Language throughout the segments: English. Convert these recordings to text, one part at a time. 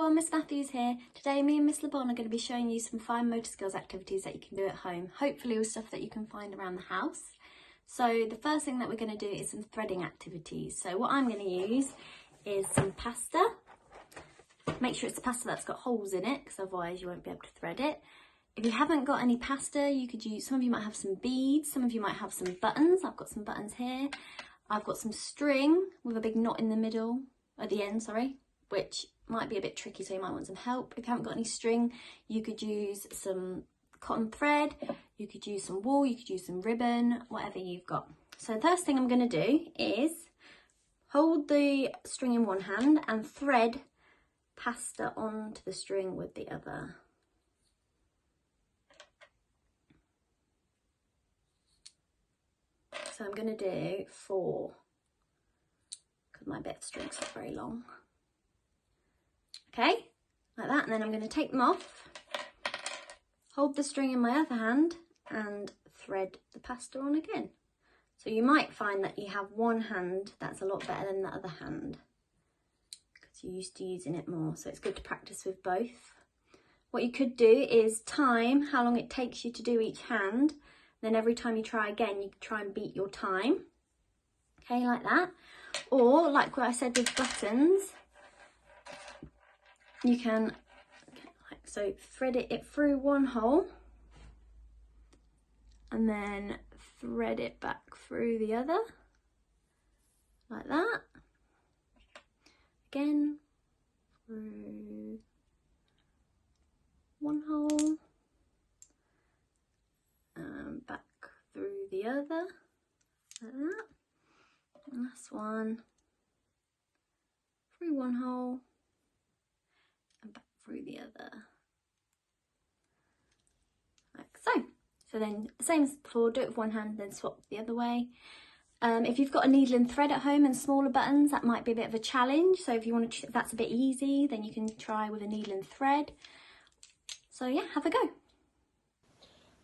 everyone, Miss Matthews here. Today me and Miss Lebon are going to be showing you some fine motor skills activities that you can do at home, hopefully with stuff that you can find around the house. So the first thing that we're going to do is some threading activities. So what I'm going to use is some pasta. Make sure it's pasta that's got holes in it, because otherwise you won't be able to thread it. If you haven't got any pasta, you could use, some of you might have some beads, some of you might have some buttons. I've got some buttons here. I've got some string with a big knot in the middle, at the end, sorry, which might be a bit tricky, so you might want some help. If you haven't got any string, you could use some cotton thread, you could use some wool, you could use some ribbon, whatever you've got. So the first thing I'm going to do is hold the string in one hand and thread pasta onto the string with the other. So I'm going to do 4, because my bit of string's not very long. Okay, like that, and then I'm going to take them off, hold the string in my other hand and thread the pasta on again. So you might find that you have one hand that's a lot better than the other hand, because you're used to using it more, so it's good to practice with both. What you could do is time how long it takes you to do each hand, then every time you try again, you try and beat your time. Okay, like that. Or like what I said with buttons, you can, like so, thread it through one hole and then thread it back through the other, like that. Again, through one hole and back through the other, like that. Last one, through one hole and back through the other, like so. So then same as before, do it with one hand, then swap the other way. If you've got a needle and thread at home and smaller buttons, that might be a bit of a challenge. So if you want to, if that's a bit easy, then you can try with a needle and thread. So yeah, have a go.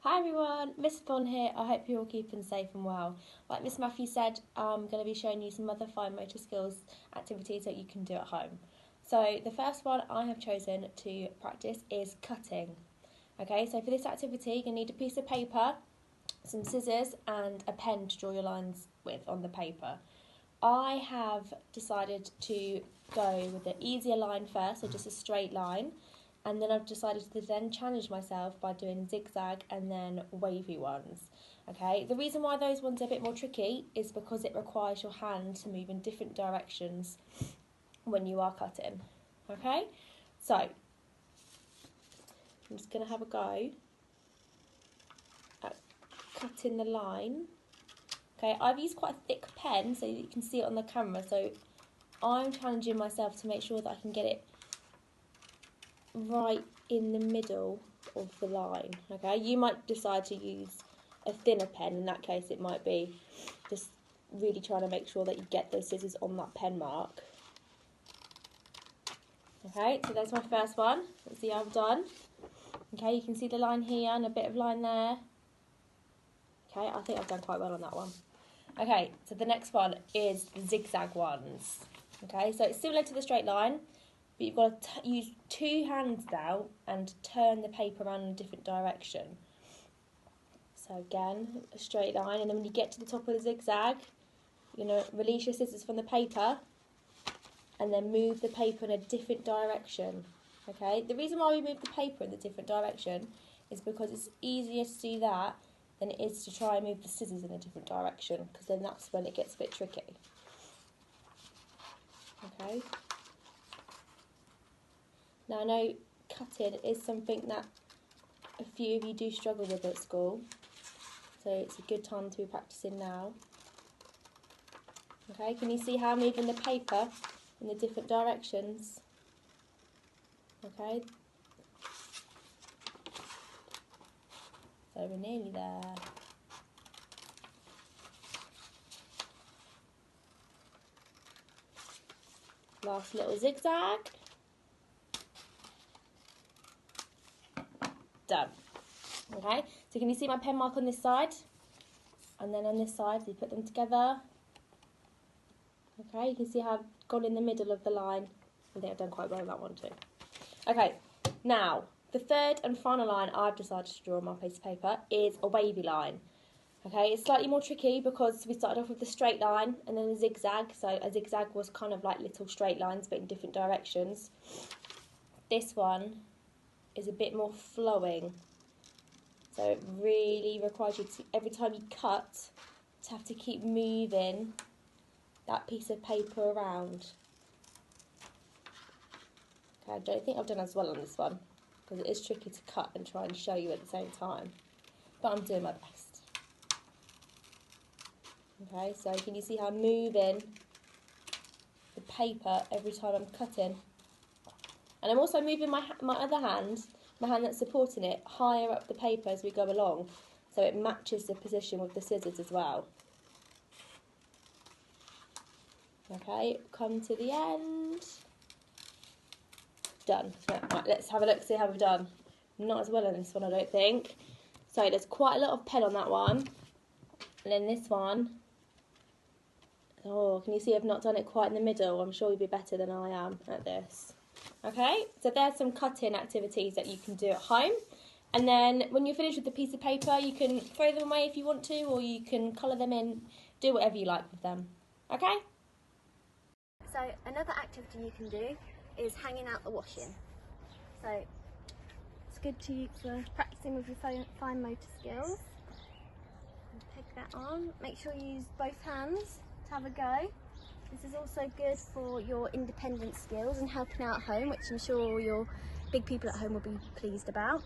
Hi everyone, Miss Bond here. I hope you're all keeping safe and well. Like Miss Matthews said, I'm going to be showing you some other fine motor skills activities that you can do at home. So the first one I have chosen to practice is cutting. Okay, so for this activity you're going to need a piece of paper, some scissors and a pen to draw your lines with on the paper. I have decided to go with the easier line first, so just a straight line. And then I've decided to then challenge myself by doing zigzag and then wavy ones. Okay, the reason why those ones are a bit more tricky is because it requires your hand to move in different directions when you are cutting. Okay, so I'm just going to have a go at cutting the line. Okay, I've used quite a thick pen so that you can see it on the camera, so I'm challenging myself to make sure that I can get it right in the middle of the line. Okay, you might decide to use a thinner pen. In that case it might be just really trying to make sure that you get those scissors on that pen mark. Okay, so there's my first one. Let's see how I've done. Okay, you can see the line here and a bit of line there. Okay, I think I've done quite well on that one. Okay, so the next one is the zigzag ones. Okay, so it's similar to the straight line, but you've got to use 2 hands now and turn the paper around in a different direction. So again, a straight line, and then when you get to the top of the zigzag, you're going to release your scissors from the paper and then move the paper in a different direction. Okay, the reason why we move the paper in a different direction is because it's easier to do that than it is to try and move the scissors in a different direction, because then that's when it gets a bit tricky. Okay. Now I know cutting is something that a few of you do struggle with at school, so it's a good time to be practicing now. Okay, can you see how I'm moving the paper in the different directions? Okay, so we're nearly there. Last little zigzag. Done. Okay, so can you see my pen mark on this side? And then on this side, we put them together. Okay, you can see how I've gone in the middle of the line. I think I've done quite well on that one too. Okay, now the third and final line I've decided to draw on my piece of paper is a wavy line. Okay, it's slightly more tricky because we started off with the straight line and then a zigzag. So a zigzag was kind of like little straight lines but in different directions. This one is a bit more flowing. So it really requires you to, every time you cut, to have to keep moving that piece of paper around. Okay, I don't think I've done as well on this one because it is tricky to cut and try and show you at the same time. But I'm doing my best. Okay, so can you see how I'm moving the paper every time I'm cutting? And I'm also moving my other hand, my hand that's supporting it, higher up the paper as we go along, so it matches the position with the scissors as well. Okay, come to the end. Done. Right, let's have a look, see how we've done. Not as well on this one, I don't think. So there's quite a lot of pen on that one. And then this one, oh, can you see I've not done it quite in the middle? I'm sure you'll be better than I am at this. Okay, so there's some cutting activities that you can do at home. And then when you're finished with the piece of paper, you can throw them away if you want to, or you can colour them in, do whatever you like with them. Okay? So another activity you can do is hanging out the washing. So it's good for practicing with your fine motor skills. Take that on. Make sure you use both hands to have a go. This is also good for your independent skills and helping out at home, which I'm sure all your big people at home will be pleased about.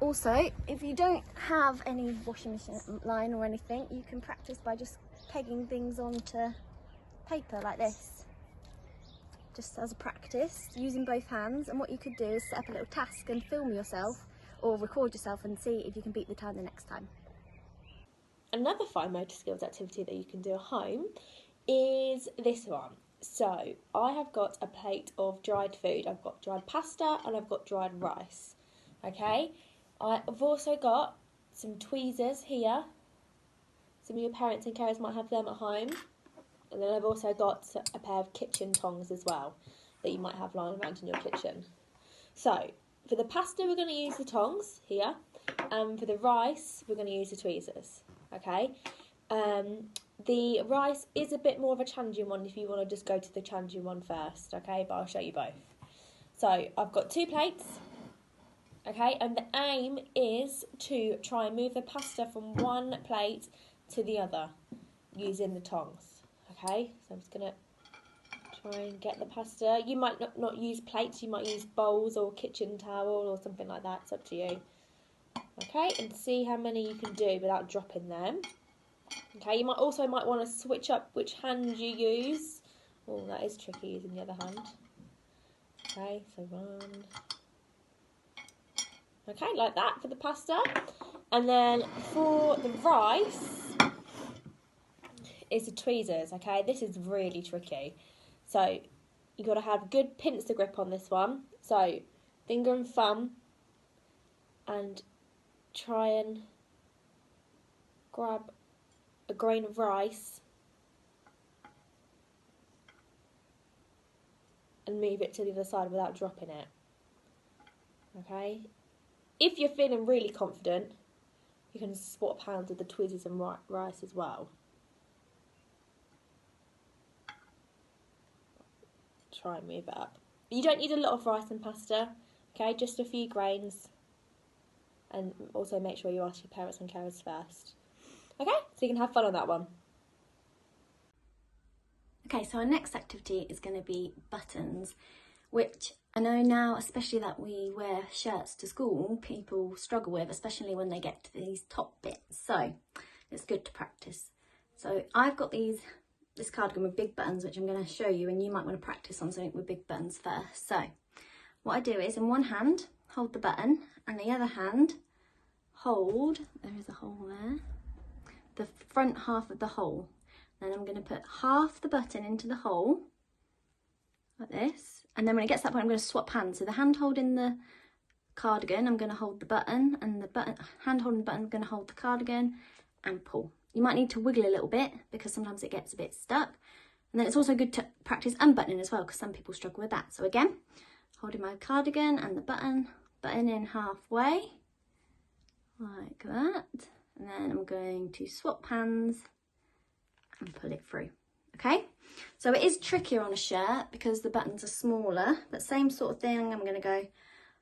Also, if you don't have any washing machine line or anything, you can practice by just pegging things onto paper like this, just as a practice, using both hands. And what you could do is set up a little task and film yourself or record yourself and see if you can beat the time the next time. Another fine motor skills activity that you can do at home is this one. So I have got a plate of dried food. I've got dried pasta and I've got dried rice. Okay, I've also got some tweezers here. Some of your parents and carers might have them at home. And then I've also got a pair of kitchen tongs as well that you might have lying around in your kitchen. So for the pasta we're going to use the tongs here, and for the rice we're going to use the tweezers. Okay, the rice is a bit more of a challenging one if you want to just go to the challenging one first, okay, but I'll show you both. So I've got 2 plates, okay, and the aim is to try and move the pasta from one plate to the other using the tongs, okay. So I'm just going to try and get the pasta. You might not use plates, you might use bowls or kitchen towel or something like that, it's up to you. Okay, and see how many you can do without dropping them. Okay, you might want to switch up which hand you use. Oh, that is tricky using the other hand. Okay, so 1. Okay, like that for the pasta. And then for the rice is the tweezers, okay? This is really tricky. So you've got to have good pincer grip on this one. So finger and thumb, and try and grab a grain of rice and move it to the other side without dropping it. Okay, if you're feeling really confident, you can swap hands with the tweezers and rice as well. Try and move it up. You don't need a lot of rice and pasta, okay, just a few grains. And also make sure you ask your parents and carers first. Okay, so you can have fun on that one. Okay, so our next activity is going to be buttons, which I know now, especially that we wear shirts to school, people struggle with, especially when they get to these top bits. So it's good to practice. So I've got this cardigan with big buttons, which I'm going to show you, and you might want to practice on something with big buttons first. So what I do is, in one hand, hold the button, and the other hand, hold, there is a hole there, the front half of the hole. Then I'm going to put half the button into the hole, like this, and then when it gets to that point I'm going to swap hands. So the hand holding the cardigan, I'm going to hold the button, and the hand holding the button, I'm going to hold the cardigan and pull. You might need to wiggle a little bit because sometimes it gets a bit stuck. And then it's also good to practice unbuttoning as well, because some people struggle with that. So again, holding my cardigan and the button in halfway, like that. And then I'm going to swap hands and pull it through. Okay, so it is trickier on a shirt because the buttons are smaller, but same sort of thing. I'm going to go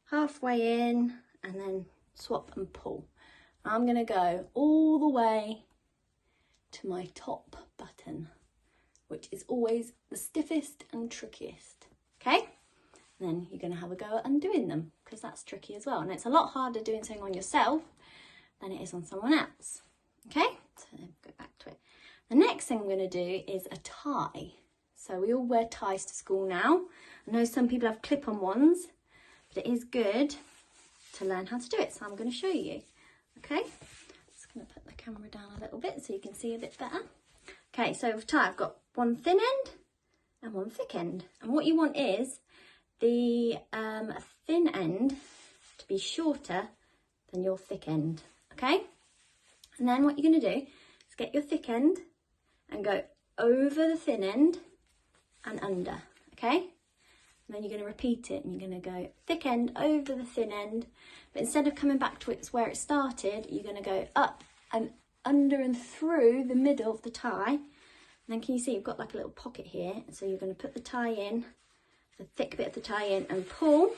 halfway in and then swap and pull. I'm going to go all the way to my top button, which is always the stiffest and trickiest. Okay, and then you're going to have a go at undoing them because that's tricky as well, and it's a lot harder doing something on yourself than it is on someone else. Okay, so go back to it. The next thing I'm going to do is a tie. So we all wear ties to school now. I know some people have clip-on ones, but it is good to learn how to do it. So I'm going to show you. Okay, just going to put the camera down a little bit so you can see a bit better. Okay, so with tie, I've got one thin end and one thick end. And what you want is the thin end to be shorter than your thick end. Okay, and then what you're going to do is get your thick end and go over the thin end and under, okay? And then you're going to repeat it and you're going to go thick end over the thin end, but instead of coming back to where it started, you're going to go up and under and through the middle of the tie. And then can you see you've got like a little pocket here, so you're going to put the tie in, the thick bit of the tie in, and pull,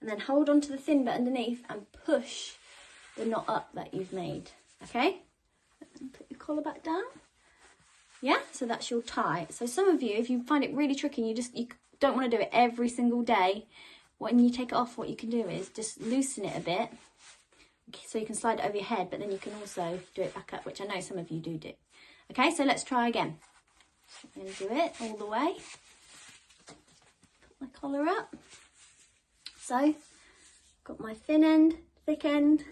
and then hold on to the thin bit underneath and push the knot up that you've made, okay? And put your collar back down. Yeah, so that's your tie. So some of you, if you find it really tricky, you don't want to do it every single day, when you take it off, what you can do is just loosen it a bit, so you can slide it over your head, but then you can also do it back up, which I know some of you do. Okay, so let's try again. So I'm going to do it all the way. Put my collar up. So, got my thin end, thick end,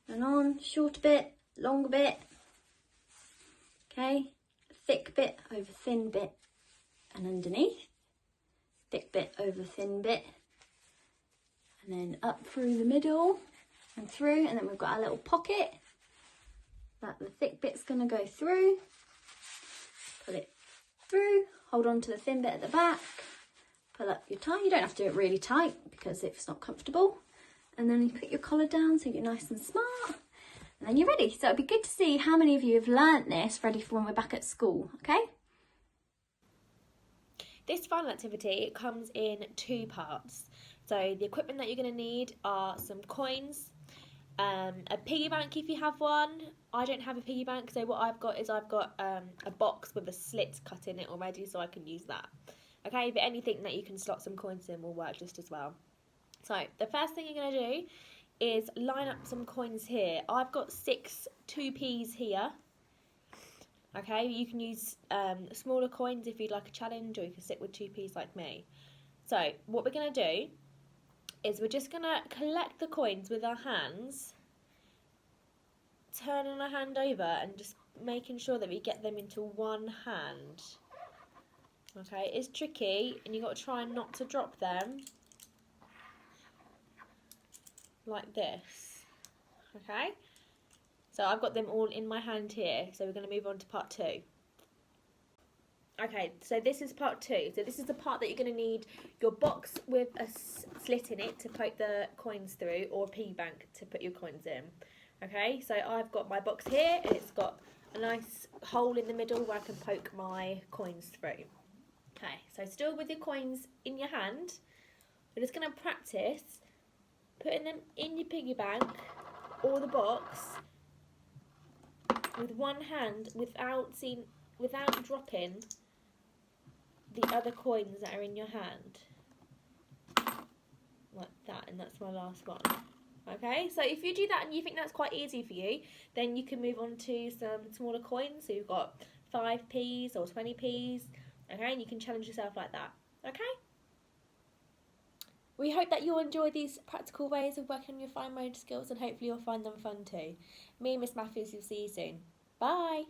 and on, short bit, long bit. Okay, thick bit over thin bit and underneath, thick bit over thin bit, and then up through the middle and through, and then we've got our little pocket that the thick bit's going to go through. Pull it through, hold on to the thin bit at the back, pull up your tie. You don't have to do it really tight because it's not comfortable, and then you put your collar down so you're nice and smart. And then you're ready. So it'd be good to see how many of you have learnt this ready for when we're back at school, okay? This final activity comes in two parts. So the equipment that you're going to need are some coins, a piggy bank if you have one. I don't have a piggy bank, so what I've got is a box with a slit cut in it already, so I can use that. Okay, but anything that you can slot some coins in will work just as well. So the first thing you're going to do is line up some coins here. I've got 6 2p's here. Okay, you can use smaller coins if you'd like a challenge, or you can stick with 2p's like me. So what we're going to do is we're just going to collect the coins with our hands, turning our hand over and just making sure that we get them into one hand. Okay, it's tricky and you've got to try not to drop them. Like this. Okay, so I've got them all in my hand here, so we're going to move on to part 2. Okay, so this is part 2. So this is the part that you're going to need your box with a slit in it to poke the coins through, or a piggy bank to put your coins in. Okay, so I've got my box here and it's got a nice hole in the middle where I can poke my coins through. Okay, so still with your coins in your hand, we're just going to practice putting them in your piggy bank or the box with one hand without dropping the other coins that are in your hand. Like that, and that's my last one. Okay, so if you do that and you think that's quite easy for you, then you can move on to some smaller coins. So you've got 5p's or 20p's, okay, and you can challenge yourself like that. Okay? We hope that you'll enjoy these practical ways of working on your fine motor skills, and hopefully you'll find them fun too. Me and Miss Matthews will see you soon. Bye!